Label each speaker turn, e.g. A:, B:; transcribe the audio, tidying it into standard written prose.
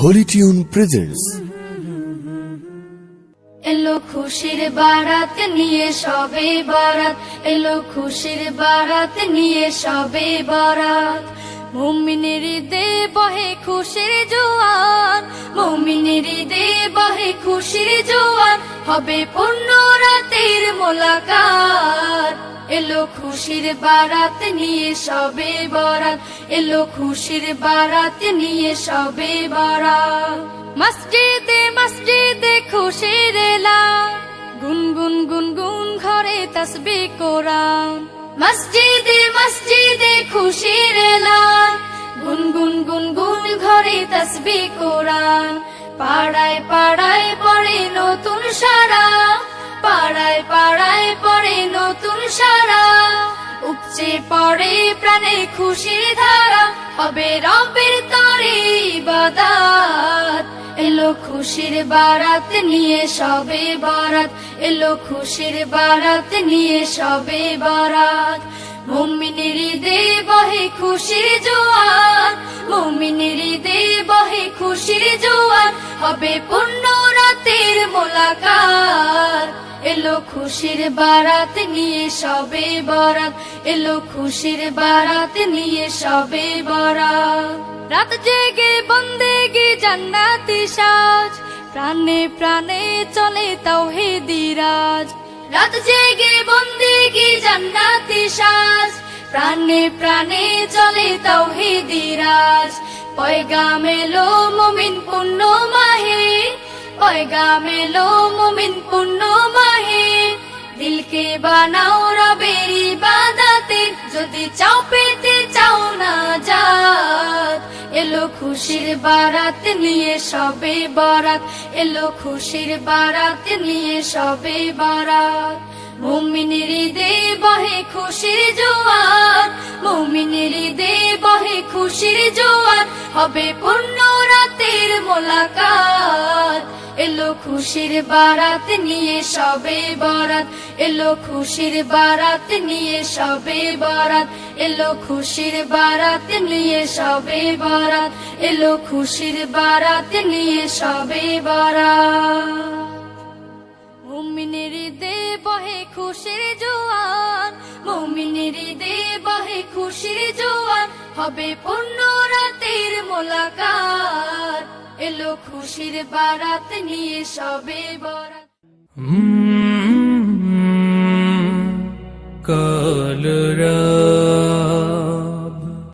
A: Holi tune presents.
B: এলো খুশির বারাত নিয়ে সবে বারাত, এলো খুশির বারাত নিয়ে সবে বারাত। মুমিনের ঈদে বহে খুশির জোয়ার, মুমিনের ঈদে বহে খুশির জোয়ার, হবে পূর্ণ রাতের মোলাকাত। এলো খুশির বারাত নিয়ে সবে বারাত, এলো খুশির বারাত নিয়ে সবে বারাত। মসজিদে মসজিদে খুশির এলান, গুনগুন গুনগুন ঘরে তাসবিহ কোরআন। মসজিদে মসজিদে খুশির এলান, গুনগুন গুনগুন ঘরে তাসবিহ কোরআন। পাড়ায় পাড়ায় পড়ে নতুন সারা, পাড়ায় পাড়ায় পড়ে নতুন সারা। উপচে পড়ে প্রাণে খুশির ধারা, হবে রবের তরে ইবাদত। এলো খুশির বারাত নিয়ে সবে বারাত, এলো খুশির বারাত নিয়ে সবে বারাত। মুমিনের ঈদে বহে খুশির জোয়ার, মুমিনের ঈদে বহে খুশির জোয়ার, হবে পূর্ণ রাতের মোলাকাত। এলো খুশির বারাত নিয়ে সবে বারাত, এলো খুশির বারাত নিয়ে সবে বারাত। রাত জেগে বন্দেগি জান্নাতি সাজ, প্রাণে প্রাণে চলে তাওহীদি রাজ। রাত জেগে বন্দেগি জান্নাতি সাজ, প্রাণে প্রাণে চলে তাওহীদি রাজ। পয়গাম এলো মুমিন পূর্ণ মাহে, পয়গাম এলো মুমিন পূর্ণ মাহে। দিলকে বানাও রবের ইবাদতে, যদি চাও পেতে চাও না জাত। এলো খুশির বারাত নিয়ে সবে বারাত, এলো খুশির বারাত নিয়ে সবে বারাত। মুমিনের ঈদে বহে খুশির জোয়ার, মুমিনের ঈদে বহে খুশির জোয়ার, হবে পূর্ণ রাতের মোলাকাত। এলো খুশির বারাত নিয়ে সবে বারাত, এলো খুশির বারাত নিয়ে সবে বারাত, এলো খুশির বারাত নিয়ে সবে বারাত, এলো খুশির বারাত নিয়ে সবে বারাত। মুমিনের ঈদে বহে খুশির জোয়ার, মুমিনের ঈদে বহে খুশির জোয়ার, হবে পূর্ণ রাতের মোলাকাত। এলো খুশির বারাত নিয়ে সবে বারাত।
C: কাল